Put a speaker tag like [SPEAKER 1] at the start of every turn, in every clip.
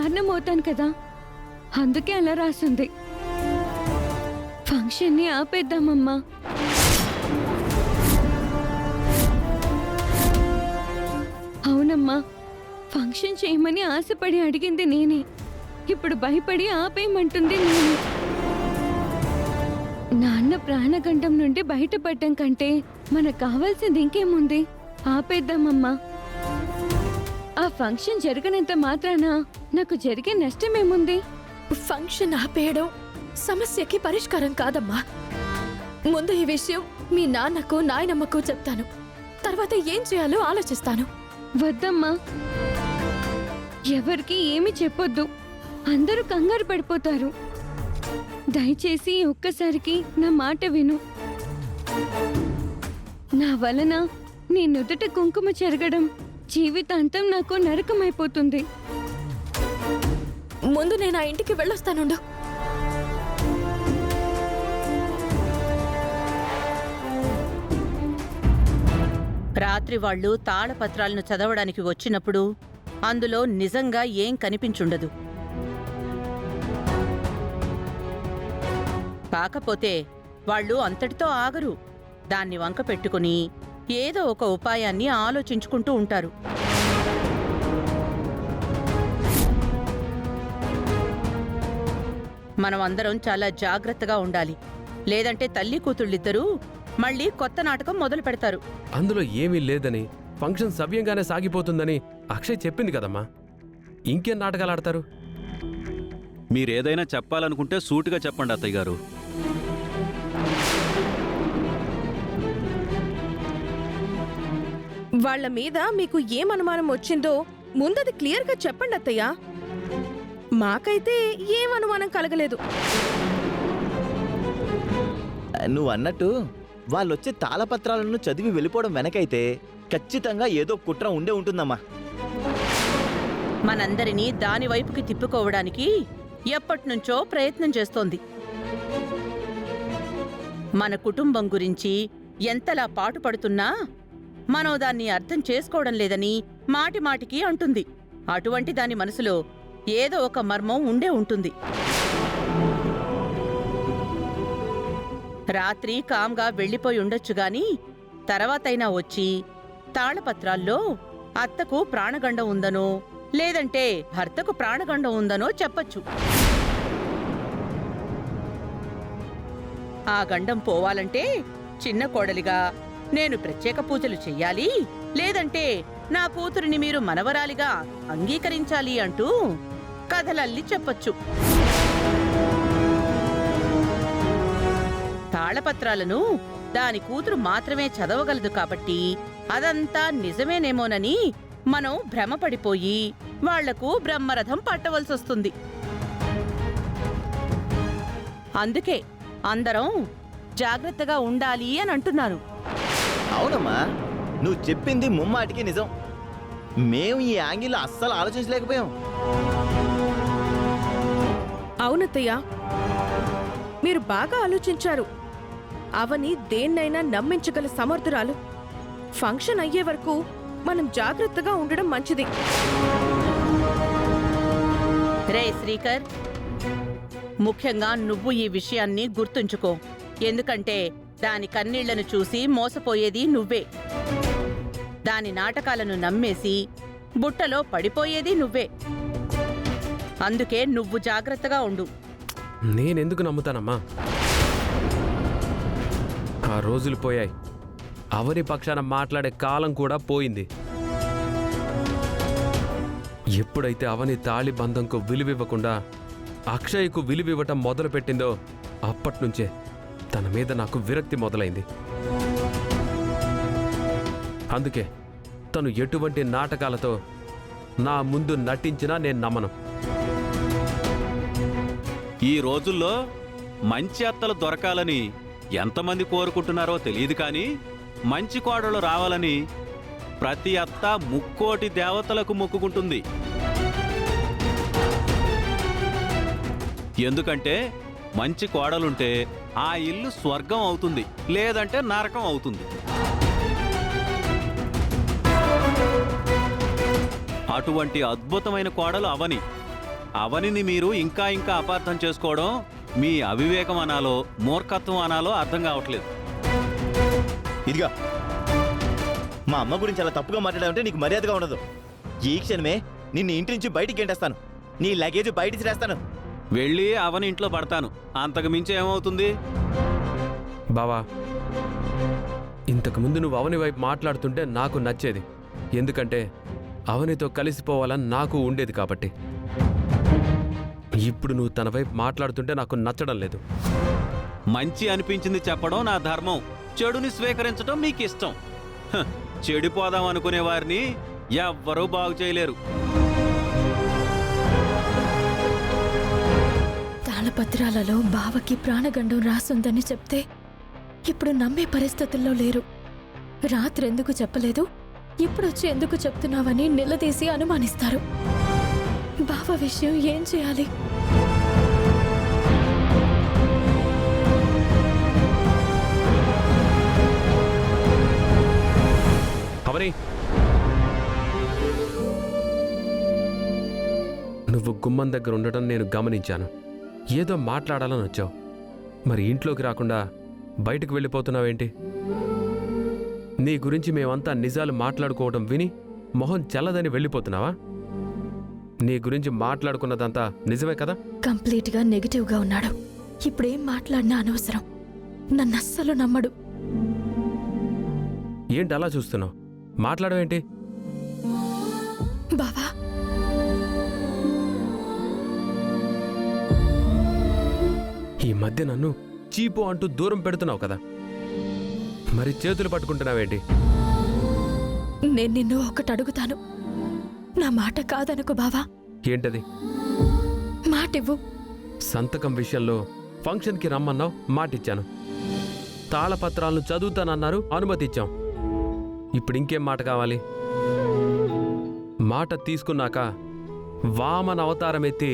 [SPEAKER 1] కారణమవుతాను కదా, అందుకే అలా రాసింది. ఫంక్షన్ని ఆపేద్దామమ్మా. అవునమ్మా, ఫంక్షన్ చేయమని ఆశపడి అడిగింది నేనే. ఇప్పుడు భయపడి ఆపేయమంటుంది నేను. నాన్న ప్రాణగండం నుండి బయటపడటం కంటే మనకు కావాల్సింది ఇంకేముంది? ఆపేద్దామమ్మా. ఆ ఫంక్షన్ జరగనంత మాత్రాన నాకు జరిగే నష్టమేముంది?
[SPEAKER 2] ఫంక్షన్ ఆపేయడం సమస్యకి పరిష్కారం కాదమ్మా. ముందు ఈ విషయం మీ నాన్నకు నాయనమ్మకు చెప్తాను, తర్వాత ఏం చేయాలో ఆలోచిస్తాను.
[SPEAKER 1] వద్దమ్మా, ఎవరికి ఏమి చెప్పొద్దు. అందరూ కంగారు పడిపోతారు. దయచేసి ఒక్కసారికి నా మాట విను. నా వలన నీ నుదుట కుంకుమ చెరగడం జీవితాంతం నాకు నరకమైపోతుంది.
[SPEAKER 2] ముందు నేను ఆ ఇంటికి వెళ్ళొస్తానుండు.
[SPEAKER 3] రాత్రి వాళ్ళు తాళపత్రాలను చదవడానికి వచ్చినప్పుడు అందులో నిజంగా ఏం కనిపించుండదు. కాకపోతే వాళ్ళు అంతటితో ఆగరు. దాన్ని వంక పెట్టుకుని ఏదో ఒక ఉపాయాన్ని ఆలోచించుకుంటూ ఉంటారు. మనం అందరం చాలా జాగ్రత్తగా ఉండాలి. లేదంటే తల్లి కూతుళ్ళిద్దరూ మళ్ళీ కొత్త నాటకం మొదలు పెడతారు.
[SPEAKER 4] అందులో ఏమీ లేదని, ఫంక్షన్ సవ్యంగానే సాగిపోతుందని అక్షయ్ చెప్పింది కదమ్మా. ఇంకేం నాటకాలు ఆడతారు?
[SPEAKER 5] మీరేదైనా చెప్పాలనుకుంటే సూటిగా చెప్పండి అత్తయ్య గారు.
[SPEAKER 6] వాళ్ల మీద మీకు ఏం అనుమానం వచ్చిందో ముందది క్లియర్గా చెప్పండి అత్తయ్య. మాకైతే ఏం అనుమానం కలగలేదు.
[SPEAKER 7] నువ్వు అన్నట్టు వాళ్ళొచ్చే తాళపత్రాలను చదివి వెళ్ళిపోవడం వెనకైతే ఖచ్చితంగా ఏదో కుట్ర ఉండే ఉంటుందమ్మా.
[SPEAKER 3] మనందరినీ దానివైపుకి తిప్పుకోవడానికి ఎప్పటినుంచో ప్రయత్నం చేస్తోంది. మన కుటుంబం గురించి ఎంతలా పాటుపడుతున్నా మనం దాన్ని అర్థం చేసుకోవడం లేదని మాటిమాటికి అంటుంది. అటువంటి దాని మనసులో ఏదో ఒక మర్మం ఉండే ఉంటుంది. రాత్రి కామ్గా వెళ్ళిపోయి ఉండొచ్చుగాని తర్వాతైనా వచ్చి తాళపత్రాల్లో అత్తకు ప్రాణగండం ఉందనో లేదంటే భర్తకు ప్రాణగండం ఉందనో చెప్పచ్చు. ఆ గండం పోవాలంటే చిన్న కోడలిగా నేను ప్రత్యేక పూజలు చెయ్యాలి, లేదంటే నా కూతురిని మీరు మనవరాలిగా అంగీకరించాలి అంటూ కథలల్లి చెప్పొచ్చు. తాళపత్రాలను దాని కూతురు మాత్రమే చదవగలదు కాబట్టి అదంతా నిజమేనేమోనని మనం భ్రమపడిపోయి వాళ్లకు బ్రహ్మరథం పట్టవలసొస్తుంది. అందుకే అందరం జాగ్రత్తగా ఉండాలి అని అంటున్నాను.
[SPEAKER 7] అవునమ్మా, నువ్వు చెప్పింది ముమ్మాటికి నిజం. మేము ఈ యాంగిల్లో అస్సలు ఆలోచించలేకపోయాం.
[SPEAKER 6] అవునత్తయ్య, మీరు బాగా ఆలోచించారు. అవని దేన్నైనా నమ్మించగల సమర్థురాలు. ఫంక్షన్ అయ్యే వరకు మనం జాగ్రత్తగా ఉండడం మంచిది.
[SPEAKER 3] రే శ్రీకర్, ముఖ్యంగా నువ్వు ఈ విషయాన్ని గుర్తుంచుకో. ఎందుకంటే దాని కన్నీళ్లను చూసి మోసపోయేది నువ్వే. దాని నాటకాలను నమ్మేసి బుట్టలో పడిపోయేది నువ్వే. అందుకే నువ్వు జాగ్రత్తగా ఉండు.
[SPEAKER 4] నేనెందుకు నమ్ముతానమ్మా? ఆ రోజులు పోయాయి. అవని పక్షాన మాట్లాడే కాలం కూడా పోయింది. ఎప్పుడైతే అవని తాళి బంధంకు విలువివ్వకుండా అక్షయ్కు విలువివ్వటం మొదలుపెట్టిందో అప్పట్నుంచే తన మీద నాకు విరక్తి మొదలైంది. అందుకే తను ఎటువంటి నాటకాలతో నా ముందు నటించినా నేను నమ్మను.
[SPEAKER 5] ఈ రోజుల్లో మంచి అత్తలు దొరకాలని ఎంతమంది కోరుకుంటున్నారో తెలియదు, కానీ మంచి కోడలు రావాలని ప్రతి అత్త ముక్కోటి దేవతలకు మొక్కుకుంటుంది. ఎందుకంటే మంచి కోడలుంటే ఆ ఇల్లు స్వర్గం అవుతుంది, లేదంటే నరకం అవుతుంది. అటువంటి అద్భుతమైన కోడలు అవని. అవనిని మీరు ఇంకా ఇంకా అపార్థం చేసుకోవడం మీ అవివేకం అనాలో మూర్ఖత్వం అనాలో అర్థం కావట్లేదు.
[SPEAKER 7] ఇదిగా మా అమ్మ గురించి అలా తప్పుగా మాట్లాడాలంటే నీకు మర్యాదగా ఉండదు. ఈ క్షణమే నిన్ను ఇంటి నుంచి బయటికి గెంటేస్తాను. నీ లగేజ్ బయట చేస్తాను.
[SPEAKER 5] వెళ్ళి అవని ఇంట్లో పడతాను. అంతకు మించి ఏమవుతుంది?
[SPEAKER 4] బావా, ఇంతకుముందు నువ్వు అవని వైపు మాట్లాడుతుంటే నాకు నచ్చేది. ఎందుకంటే అవనితో కలిసిపోవాలని నాకు ఉండేది కాబట్టి. ఇప్పుడు నువ్వు తన వైపు మాట్లాడుతుంటే నాకు నచ్చడం లేదు.
[SPEAKER 5] మంచి అనిపించింది చెప్పడం నా ధర్మం, చెడుని స్వీకరించడం మీకు ఇష్టం. చెడిపోదాం అనుకునే వారిని ఎవ్వరూ బాగు చేయలేరు.
[SPEAKER 2] తాళపత్రాలలో బావకి ప్రాణగండం రాసుందని చెప్తే ఇప్పుడు నమ్మే పరిస్థితుల్లో లేరు. రాత్రి ఎందుకు చెప్పలేదు, ఇప్పుడొచ్చి ఎందుకు చెప్తున్నావని నిలదీసి అనుమానిస్తారు. బావ విషయం ఏం చేయాలి?
[SPEAKER 4] అవని, నువ్వు గుమ్మం దగ్గర ఉండటం నేను గమనించాను. ఏదో మాట్లాడాలని వచ్చావు. మరి ఇంట్లోకి రాకుండా బయటకు వెళ్ళిపోతున్నావేంటి? నీ గురించి మేమంతా నిజాలు మాట్లాడుకోవడం విని మొహం చల్లదని వెళ్ళిపోతున్నావా? నీ గురించి మాట్లాడుకున్నదంతా నిజమే కదా?
[SPEAKER 2] కంప్లీట్గా నెగిటివ్గా ఉన్నాడు. ఇప్పుడేం మాట్లాడినా అనవసరం. నన్నస్సలు నమ్మడు.
[SPEAKER 4] ఏంటి అలా చూస్తున్నావు? మాట్లాడవేంటి?
[SPEAKER 2] బావా,
[SPEAKER 4] ఈ మధ్య నన్ను చీపు అంటూ దూరం పెడుతున్నావు కదా, మరి చేతులు పట్టుకుంటున్నావేంటి?
[SPEAKER 2] నేను నిన్ను ఒకటి అడుగుతాను. నా మాట కాదనుకో బావా.
[SPEAKER 4] ఏంటది?
[SPEAKER 2] మాటివ్వు.
[SPEAKER 4] సంతకం విషయంలో ఫంక్షన్కి రమ్మన్నావు, మాటిచ్చాను. తాళపత్రాలను చదువుతానన్నారు, అనుమతి ఇచ్చాం. ఇప్పుడు ఇంకేం మాట కావాలి? మాట తీసుకున్నాక వామన అవతారం ఎత్తి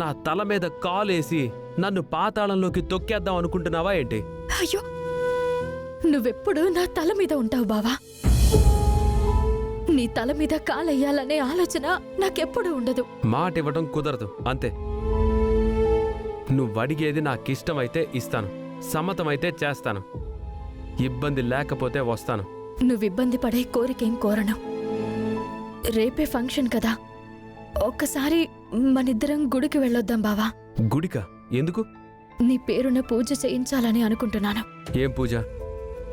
[SPEAKER 4] నా తల మీద కాలేసి నన్ను పాతాళంలోకి తొక్కేద్దాం అనుకుంటున్నావా ఏంటి?
[SPEAKER 2] అయ్యో, నువ్వెప్పుడు నా తల మీద ఉంటావు బావా. నీ తల మీద కాలెయ్యాలనే ఆలోచన నాకెప్పుడు ఉండదు.
[SPEAKER 4] మాట ఇవ్వటం కుదరదు, అంతే. నువ్వడిగేది నాకిష్టమైతే ఇస్తాను, సమ్మతమైతే చేస్తాను. ఇబ్బంది లేకపోతే వస్తాను.
[SPEAKER 2] నువ్విబ్బంది పడే కోరికేం కోరను. రేపే ఫంక్షన్ కదా, ఒక్కసారి మనిద్దరం గుడికి వెళ్ళొద్దాం బావా.
[SPEAKER 4] గుడిక? ఎందుకు?
[SPEAKER 2] నీ పేరున పూజ చేయించాలని అనుకుంటున్నాను.
[SPEAKER 4] ఏం పూజ?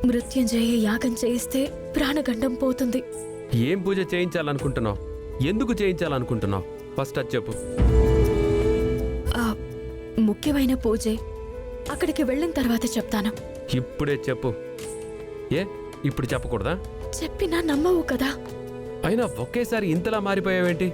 [SPEAKER 2] మృత్యుంజయ యాగం చేయిస్తే ప్రాణగండం పోతుంది.
[SPEAKER 4] ఏం పూజ చేయించాలనుకుంటున్నావు? ఎందుకు చేయించాలనుకుంటున్నావు? ఫస్ట్ అది చెప్పు.
[SPEAKER 2] ఆ, ముఖ్యమైన పూజే. అక్కడికి వెళ్ళిన తర్వాత చెప్తాను.
[SPEAKER 4] ఇప్పుడే చెప్పు. ఏ ఇప్పుడు చెప్పకూడదా?
[SPEAKER 2] చెప్పినా నమ్మవు కదా.
[SPEAKER 4] అయినా ఒకేసారి ఇంతలా మారిపోయావేంటి?